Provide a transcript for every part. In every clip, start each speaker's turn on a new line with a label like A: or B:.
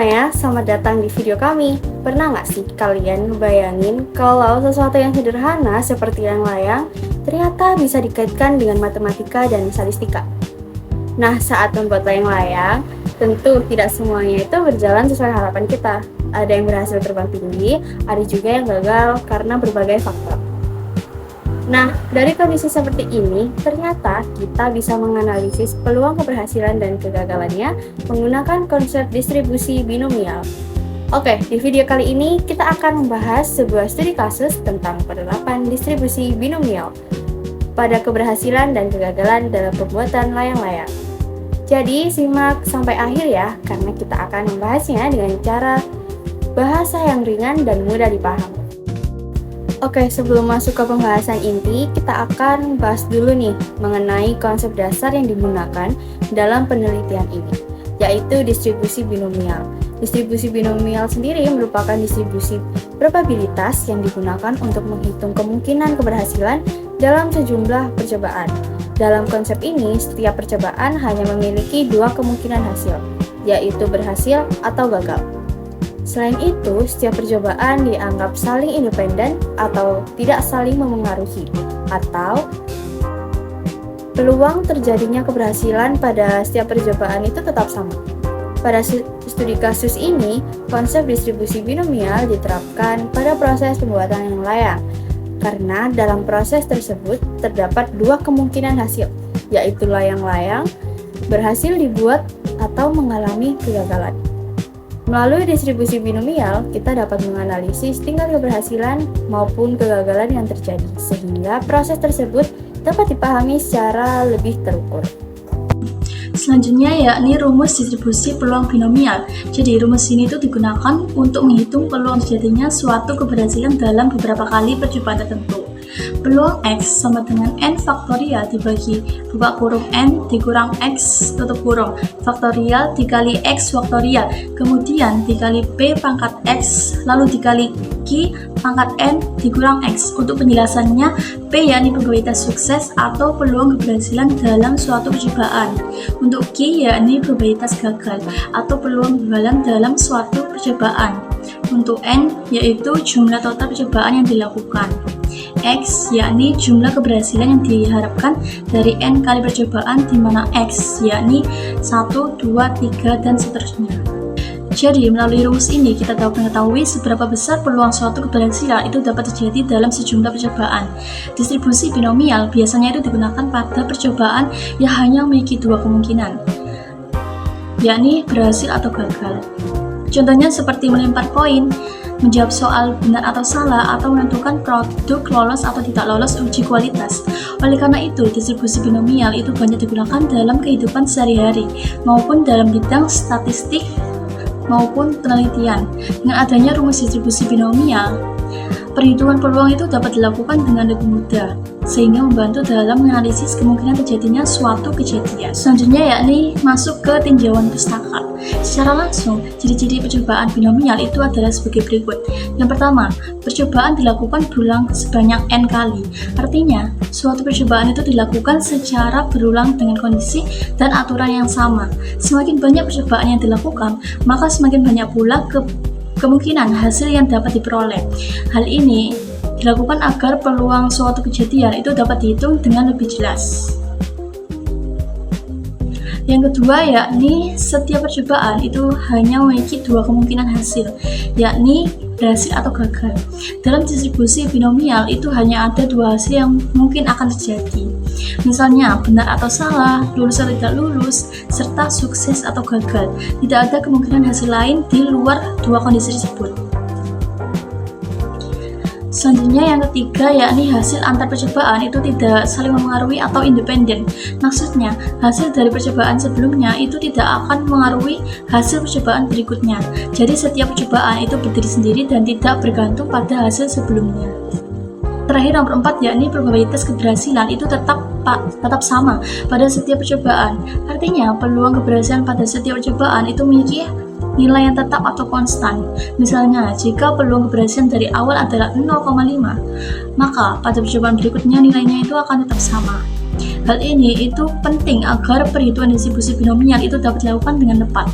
A: semuanya, selamat datang di video kami. Pernah nggak sih kalian bayangin kalau sesuatu yang sederhana seperti layang-layang ternyata bisa dikaitkan dengan matematika dan statistika? Nah, saat membuat layang-layang, tentu tidak semuanya itu berjalan sesuai harapan kita. Ada yang berhasil terbang tinggi, ada juga yang gagal karena berbagai faktor. Nah, dari kondisi seperti ini, ternyata kita bisa menganalisis peluang keberhasilan dan kegagalannya menggunakan konsep distribusi binomial. Oke, di video kali ini kita akan membahas sebuah studi kasus tentang penerapan distribusi binomial pada keberhasilan dan kegagalan dalam pembuatan layang-layang. Jadi, simak sampai akhir ya, karena kita akan membahasnya dengan cara bahasa yang ringan dan mudah dipahami. Oke, sebelum masuk ke pembahasan inti, kita akan bahas dulu nih mengenai konsep dasar yang digunakan dalam penelitian ini, yaitu distribusi binomial. Distribusi binomial sendiri merupakan distribusi probabilitas yang digunakan untuk menghitung kemungkinan keberhasilan dalam sejumlah percobaan. Dalam konsep ini, setiap percobaan hanya memiliki dua kemungkinan hasil, yaitu berhasil atau gagal. Selain itu, setiap percobaan dianggap saling independen atau tidak saling memengaruhi, atau peluang terjadinya keberhasilan pada setiap percobaan itu tetap sama. Pada studi kasus ini, konsep distribusi binomial diterapkan pada proses pembuatan layang-layang, karena dalam proses tersebut terdapat dua kemungkinan hasil, yaitu layang-layang berhasil dibuat atau mengalami kegagalan. Melalui distribusi binomial, kita dapat menganalisis tingkat keberhasilan maupun kegagalan yang terjadi, sehingga proses tersebut dapat dipahami secara lebih terukur.
B: Selanjutnya yakni rumus distribusi peluang binomial. Jadi rumus ini itu digunakan untuk menghitung peluang terjadinya suatu keberhasilan dalam beberapa kali percobaan tertentu. Peluang X sama dengan N faktorial dibagi buka kurung N dikurang X tutup kurung faktorial dikali X faktorial, kemudian dikali P pangkat X lalu dikali Q pangkat N dikurang X. Untuk penjelasannya, P yakni probabilitas sukses atau peluang keberhasilan dalam suatu percobaan. Untuk Q yakni probabilitas gagal atau peluang kegagalan dalam suatu percobaan. Untuk N yaitu jumlah total percobaan yang dilakukan. X yakni jumlah keberhasilan yang diharapkan dari N kali percobaan, di mana X yakni 1, 2, 3, dan seterusnya. Jadi, melalui rumus ini kita dapat mengetahui seberapa besar peluang suatu keberhasilan itu dapat terjadi dalam sejumlah percobaan. Distribusi binomial biasanya itu digunakan pada percobaan yang hanya memiliki dua kemungkinan, yakni berhasil atau gagal. Contohnya seperti melempar koin, menjawab soal benar atau salah, atau menentukan produk lolos atau tidak lolos uji kualitas. Oleh karena itu, distribusi binomial itu banyak digunakan dalam kehidupan sehari-hari, maupun dalam bidang statistik maupun penelitian. Dengan adanya rumus distribusi binomial, perhitungan peluang itu dapat dilakukan dengan lebih mudah, sehingga membantu dalam menganalisis kemungkinan terjadinya suatu kejadian. Selanjutnya yakni masuk ke tinjauan pustaka. Secara langsung, ciri-ciri percobaan binomial itu adalah sebagai berikut. Yang pertama, percobaan dilakukan berulang sebanyak N kali. Artinya, suatu percobaan itu dilakukan secara berulang dengan kondisi dan aturan yang sama. Semakin banyak percobaan yang dilakukan, maka semakin banyak pula kemungkinan hasil yang dapat diperoleh. Hal ini dilakukan agar peluang suatu kejadian itu dapat dihitung dengan lebih jelas. Yang kedua yakni setiap percobaan itu hanya memiliki dua kemungkinan hasil, yakni berhasil atau gagal. Dalam distribusi binomial itu hanya ada dua hasil yang mungkin akan terjadi. Misalnya benar atau salah, lulus atau tidak lulus, serta sukses atau gagal. Tidak ada kemungkinan hasil lain di luar dua kondisi tersebut. Selanjutnya yang ketiga yakni hasil antar percobaan itu tidak saling memengaruhi atau independen. Maksudnya, hasil dari percobaan sebelumnya itu tidak akan mengaruhi hasil percobaan berikutnya. Jadi setiap percobaan itu berdiri sendiri dan tidak bergantung pada hasil sebelumnya. Terakhir nomor 4 yakni probabilitas keberhasilan itu tetap sama pada setiap percobaan. Artinya, peluang keberhasilan pada setiap percobaan itu memiliki nilai yang tetap atau konstan. Misalnya, jika peluang keberhasilan dari awal adalah 0,5, maka pada percobaan berikutnya nilainya itu akan tetap sama. Hal ini itu penting agar perhitungan distribusi binomial itu dapat dilakukan dengan tepat.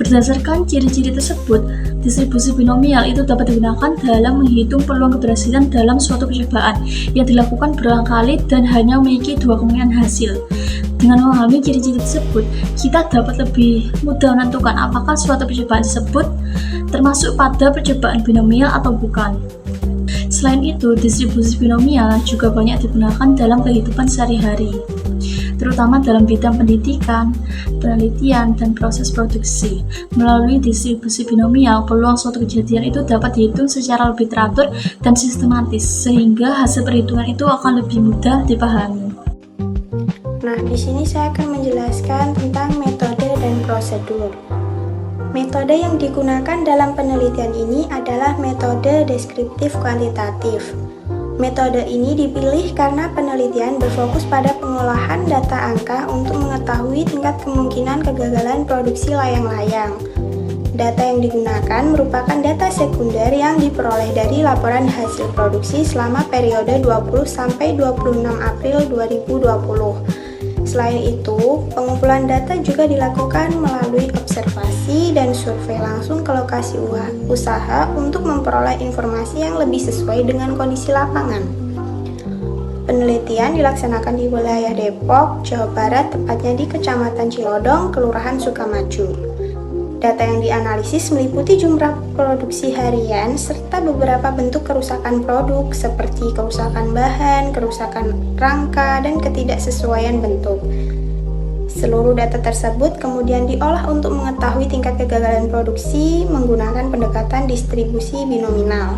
B: Berdasarkan ciri-ciri tersebut, distribusi binomial itu dapat digunakan dalam menghitung peluang keberhasilan dalam suatu percobaan yang dilakukan berulang kali dan hanya memiliki dua kemungkinan hasil. Dengan memahami ciri-ciri tersebut, kita dapat lebih mudah menentukan apakah suatu percobaan tersebut termasuk pada percobaan binomial atau bukan. Selain itu, distribusi binomial juga banyak digunakan dalam kehidupan sehari-hari, terutama dalam bidang pendidikan, penelitian, dan proses produksi. Melalui distribusi binomial, peluang suatu kejadian itu dapat dihitung secara lebih teratur dan sistematis, sehingga hasil perhitungan itu akan lebih mudah dipahami.
C: Nah, di sini saya akan menjelaskan tentang metode dan prosedur. Metode yang digunakan dalam penelitian ini adalah metode deskriptif kuantitatif. Metode ini dipilih karena penelitian berfokus pada pengolahan data angka untuk mengetahui tingkat kemungkinan kegagalan produksi layang-layang. Data yang digunakan merupakan data sekunder yang diperoleh dari laporan hasil produksi selama periode 20-26 April 2020. Selain itu, pengumpulan data juga dilakukan melalui observasi dan survei langsung ke lokasi usaha untuk memperoleh informasi yang lebih sesuai dengan kondisi lapangan. Penelitian dilaksanakan di wilayah Depok, Jawa Barat, tepatnya di Kecamatan Cilodong, Kelurahan Sukamaju. Data yang dianalisis meliputi jumlah produksi harian serta beberapa bentuk kerusakan produk seperti kerusakan bahan, kerusakan rangka, dan ketidaksesuaian bentuk. Seluruh data tersebut kemudian diolah untuk mengetahui tingkat kegagalan produksi menggunakan pendekatan distribusi binominal.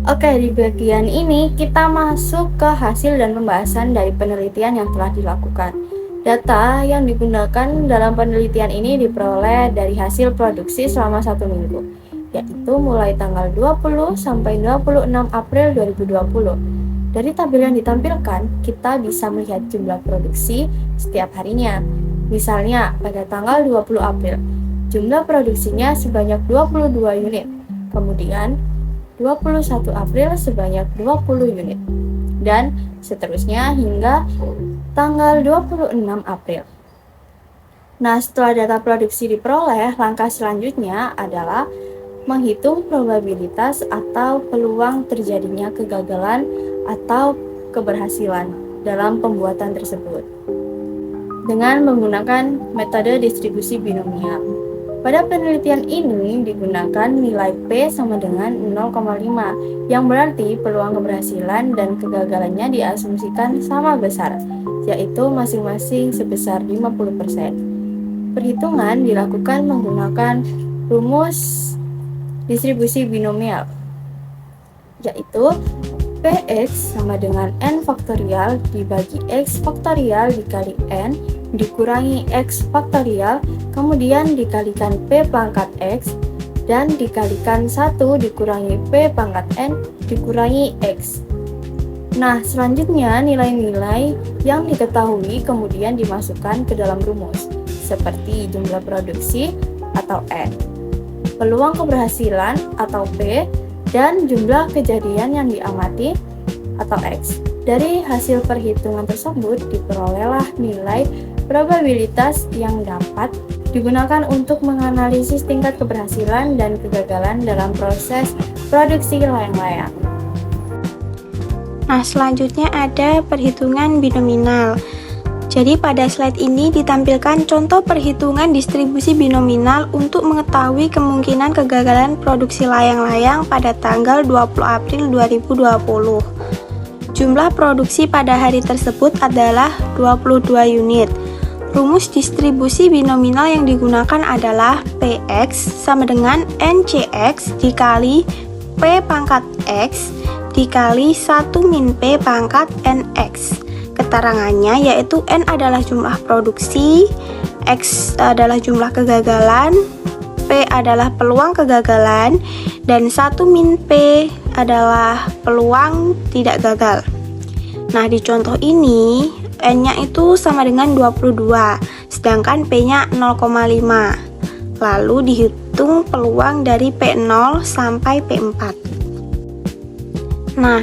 A: Oke, di bagian ini kita masuk ke hasil dan pembahasan dari penelitian yang telah dilakukan. Data yang digunakan dalam penelitian ini diperoleh dari hasil produksi selama 1 minggu, yaitu mulai tanggal 20 sampai 26 April 2020. Dari tabel yang ditampilkan, kita bisa melihat jumlah produksi setiap harinya. Misalnya, pada tanggal 20 April, jumlah produksinya sebanyak 22 unit. Kemudian, 21 April sebanyak 20 unit. Dan seterusnya hingga tanggal 26 April. Nah, setelah data produksi diperoleh, langkah selanjutnya adalah menghitung probabilitas atau peluang terjadinya kegagalan atau keberhasilan dalam pembuatan tersebut dengan menggunakan metode distribusi binomial. Pada penelitian ini digunakan nilai P sama dengan 0,5, yang berarti peluang keberhasilan dan kegagalannya diasumsikan sama besar, yaitu masing-masing sebesar 50%. Perhitungan dilakukan menggunakan rumus distribusi binomial, yaitu Px sama dengan n faktorial dibagi x faktorial dikali n dikurangi x faktorial, kemudian dikalikan p pangkat x, dan dikalikan 1 dikurangi p pangkat n dikurangi x. Nah, selanjutnya nilai-nilai yang diketahui kemudian dimasukkan ke dalam rumus, seperti jumlah produksi atau N, peluang keberhasilan atau P, dan jumlah kejadian yang diamati atau X. Dari hasil perhitungan tersebut diperolehlah nilai probabilitas yang dapat digunakan untuk menganalisis tingkat keberhasilan dan kegagalan dalam proses produksi layang-layang.
C: Nah, selanjutnya ada perhitungan binominal. Jadi pada slide ini ditampilkan contoh perhitungan distribusi binominal untuk mengetahui kemungkinan kegagalan produksi layang-layang pada tanggal 20 April 2020. Jumlah produksi pada hari tersebut adalah 22 unit. Rumus distribusi binominal yang digunakan adalah Px sama dengan NCx dikali P pangkat X dikali 1 min P pangkat NX. Keterangannya yaitu N adalah jumlah produksi, X adalah jumlah kegagalan, P adalah peluang kegagalan, dan 1 min P adalah peluang tidak gagal. Nah, di contoh ini N-nya itu sama dengan 22, sedangkan P-nya 0,5. Lalu dihitung peluang dari P0 sampai P4. Nah,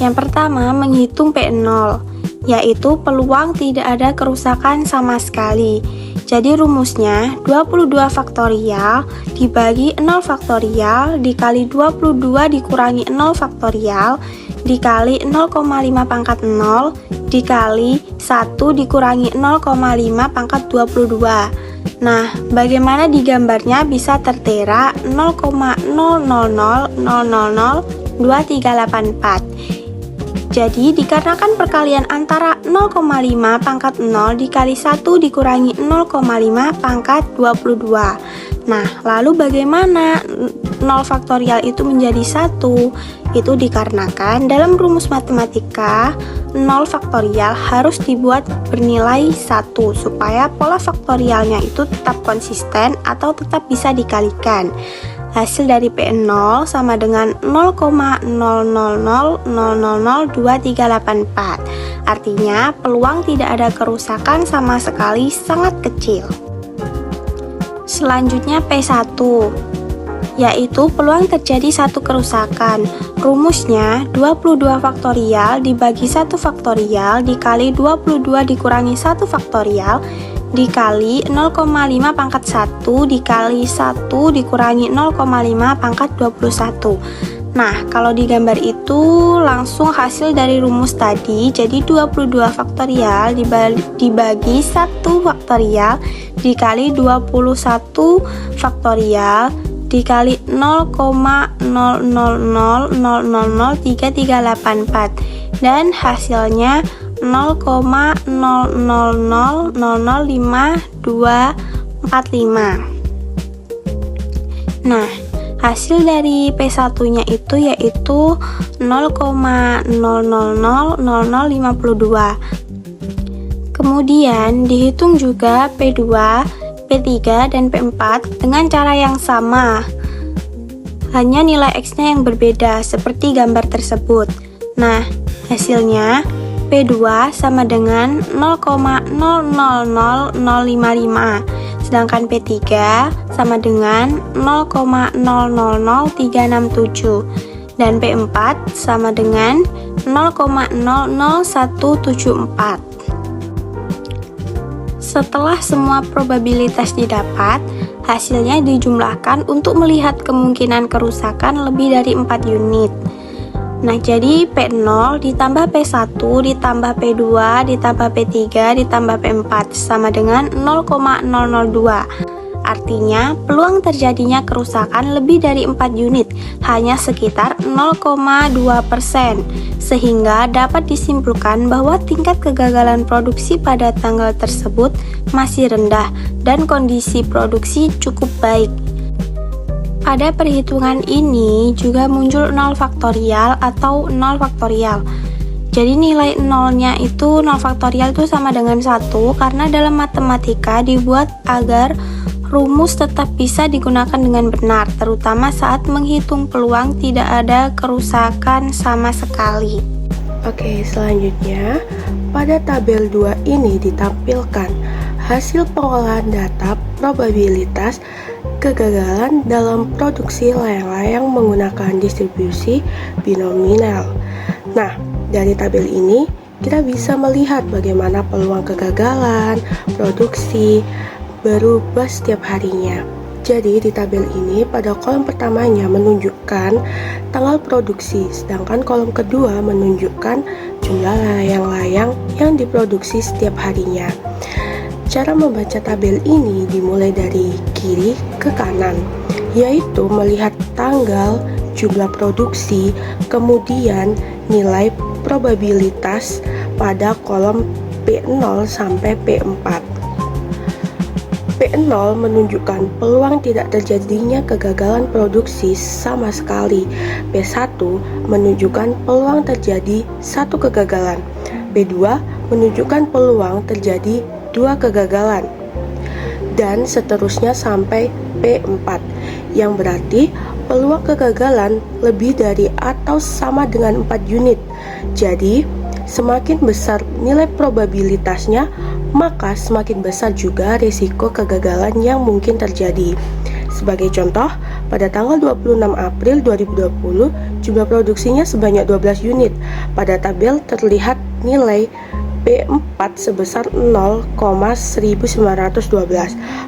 C: yang pertama menghitung P0, yaitu peluang tidak ada kerusakan sama sekali. Jadi rumusnya 22 faktorial dibagi 0 faktorial dikali 22 dikurangi 0 faktorial dikali 0,5 pangkat 0 dikali 1 dikurangi 0,5 pangkat 22. Nah, bagaimana digambarnya bisa tertera 0,000002384. Jadi, dikarenakan perkalian antara 0,5 pangkat 0 dikali 1 dikurangi 0,5 pangkat 22. Nah, lalu bagaimana 0 faktorial itu menjadi 1? Itu dikarenakan dalam rumus matematika 0 faktorial harus dibuat bernilai 1 supaya pola faktorialnya itu tetap konsisten atau tetap bisa dikalikan. Hasil dari P0 sama dengan 0,000002384. Artinya peluang tidak ada kerusakan sama sekali sangat kecil. Selanjutnya P1, yaitu peluang terjadi satu kerusakan. Rumusnya 22 faktorial dibagi 1 faktorial dikali 22 dikurangi 1 faktorial dikali 0,5 pangkat 1 dikali 1 dikurangi 0,5 pangkat 21. Nah, kalau digambar itu langsung hasil dari rumus tadi. Jadi 22 faktorial dibagi 1 faktorial dikali 21 faktorial dikali 0,000003384 dan hasilnya 0,000005245. Nah, hasil dari P1-nya itu yaitu 0,0000052. Kemudian dihitung juga P2, P3, dan P4 dengan cara yang sama. Hanya nilai X-nya yang berbeda seperti gambar tersebut. Nah, hasilnya P2 sama dengan 0,000055, sedangkan P3 sama dengan 0,000367 dan P4 sama dengan 0,00174. Setelah semua probabilitas didapat, hasilnya dijumlahkan untuk melihat kemungkinan kerusakan lebih dari 4 unit. Nah, jadi P0 ditambah P1 ditambah P2 ditambah P3 ditambah P4 sama dengan 0,002. Artinya, peluang terjadinya kerusakan lebih dari 4 unit hanya sekitar 0,2%, sehingga dapat disimpulkan bahwa tingkat kegagalan produksi pada tanggal tersebut masih rendah dan kondisi produksi cukup baik. Pada perhitungan ini juga muncul 0 faktorial atau 0 faktorial. Jadi nilai nolnya itu 0 faktorial itu sama dengan 1 karena dalam matematika dibuat agar rumus tetap bisa digunakan dengan benar, terutama saat menghitung peluang tidak ada kerusakan sama sekali.
D: Oke, selanjutnya pada tabel 2 ini ditampilkan hasil pengolahan data probabilitas kegagalan dalam produksi layang-layang menggunakan distribusi binominal. Nah, dari tabel ini kita bisa melihat bagaimana peluang kegagalan produksi berubah setiap harinya. Jadi di tabel ini pada kolom pertamanya menunjukkan tanggal produksi, sedangkan kolom kedua menunjukkan jumlah layang-layang yang diproduksi setiap harinya. Cara membaca tabel ini dimulai dari kiri ke kanan, yaitu melihat tanggal, jumlah produksi, kemudian nilai probabilitas pada kolom P0 sampai P4. P0 menunjukkan peluang tidak terjadinya kegagalan produksi sama sekali. P1 menunjukkan peluang terjadi satu kegagalan. P2 menunjukkan peluang terjadi 2 kegagalan, dan seterusnya sampai P4 yang berarti peluang kegagalan lebih dari atau sama dengan 4 unit. Jadi semakin besar nilai probabilitasnya, maka semakin besar juga risiko kegagalan yang mungkin terjadi. Sebagai contoh, pada tanggal 26 April 2020 jumlah produksinya sebanyak 12 unit. Pada tabel terlihat nilai B4 sebesar 0,1912.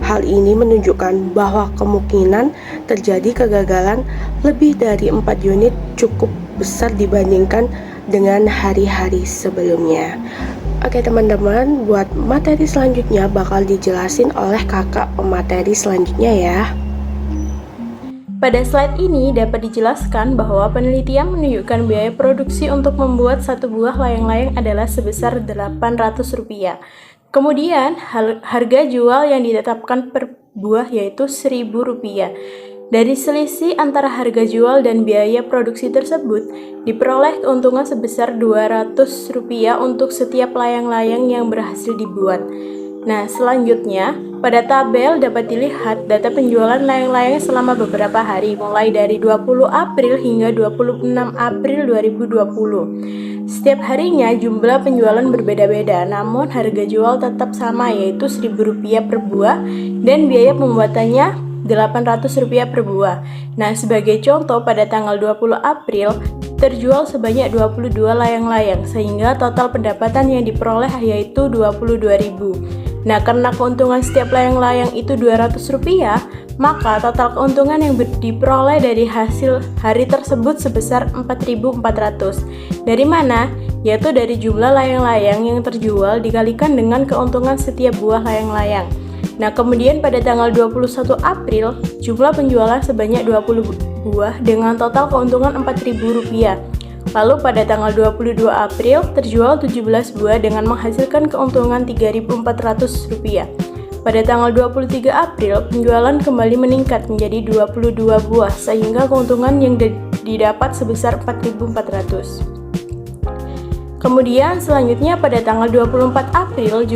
D: Hal ini menunjukkan bahwa kemungkinan terjadi kegagalan lebih dari 4 unit cukup besar dibandingkan dengan hari-hari sebelumnya. Oke teman-teman, buat materi selanjutnya bakal dijelasin oleh kakak pemateri selanjutnya ya.
E: Pada slide ini dapat dijelaskan bahwa penelitian menunjukkan biaya produksi untuk membuat satu buah layang-layang adalah sebesar Rp800. Kemudian, harga jual yang ditetapkan per buah yaitu Rp1.000. Dari selisih antara harga jual dan biaya produksi tersebut, diperoleh keuntungan sebesar Rp200 untuk setiap layang-layang yang berhasil dibuat. Nah, selanjutnya, pada tabel dapat dilihat data penjualan layang-layang selama beberapa hari, mulai dari 20 April hingga 26 April 2020. Setiap harinya jumlah penjualan berbeda-beda, namun harga jual tetap sama yaitu Rp1.000 per buah dan biaya pembuatannya Rp800 per buah. Nah, sebagai contoh pada tanggal 20 April terjual sebanyak 22 layang-layang sehingga total pendapatan yang diperoleh yaitu Rp22.000. Nah, karena keuntungan setiap layang-layang itu Rp200, maka total keuntungan yang diperoleh dari hasil hari tersebut sebesar Rp4.400. Dari mana? Yaitu dari jumlah layang-layang yang terjual dikalikan dengan keuntungan setiap buah layang-layang. Nah, kemudian pada tanggal 21 April, jumlah penjualan sebanyak 20 buah dengan total keuntungan Rp4.000. Lalu pada tanggal 22 April, terjual 17 buah dengan menghasilkan keuntungan Rp3.400. Pada tanggal 23 April, penjualan kembali meningkat menjadi 22 buah sehingga keuntungan yang didapat sebesar Rp4.400. Kemudian selanjutnya pada tanggal 24 April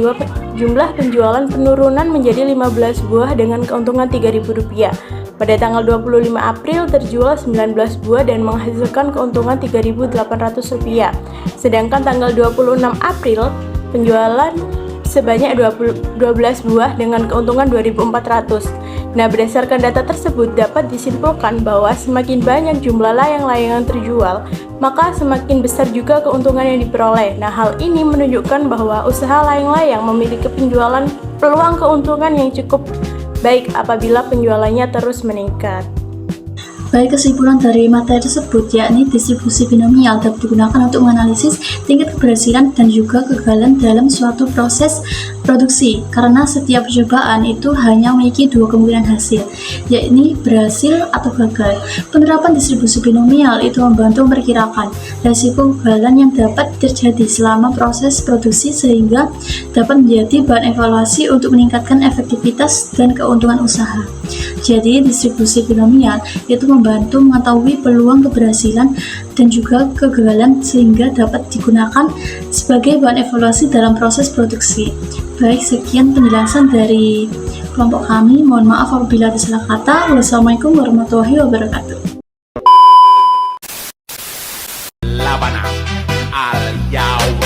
E: jumlah penjualan penurunan menjadi 15 buah dengan keuntungan Rp3.000. Pada tanggal 25 April terjual 19 buah dan menghasilkan keuntungan Rp3.800. Sedangkan tanggal 26 April penjualan sebanyak 12 buah dengan keuntungan Rp2.400. Nah, berdasarkan data tersebut dapat disimpulkan bahwa semakin banyak jumlah layang-layang yang terjual, maka semakin besar juga keuntungan yang diperoleh. Nah, hal ini menunjukkan bahwa usaha layang-layang memiliki penjualan peluang keuntungan yang cukup baik apabila penjualannya terus meningkat.
B: Baik, kesimpulan dari materi tersebut yakni distribusi binomial dapat digunakan untuk menganalisis tingkat keberhasilan dan juga kegagalan dalam suatu proses produksi, karena setiap percobaan itu hanya memiliki dua kemungkinan hasil, yakni berhasil atau gagal. Penerapan distribusi binomial itu membantu memperkirakan risiko kegagalan yang dapat terjadi selama proses produksi sehingga dapat menjadi bahan evaluasi untuk meningkatkan efektivitas dan keuntungan usaha. Jadi, distribusi binomial itu membantu mengetahui peluang keberhasilan dan juga kegagalan sehingga dapat digunakan sebagai bahan evaluasi dalam proses produksi. Baik, sekian penjelasan dari kelompok kami. Mohon maaf apabila ada salah kata. Wassalamualaikum warahmatullahi wabarakatuh.
F: Labana al Yahweh.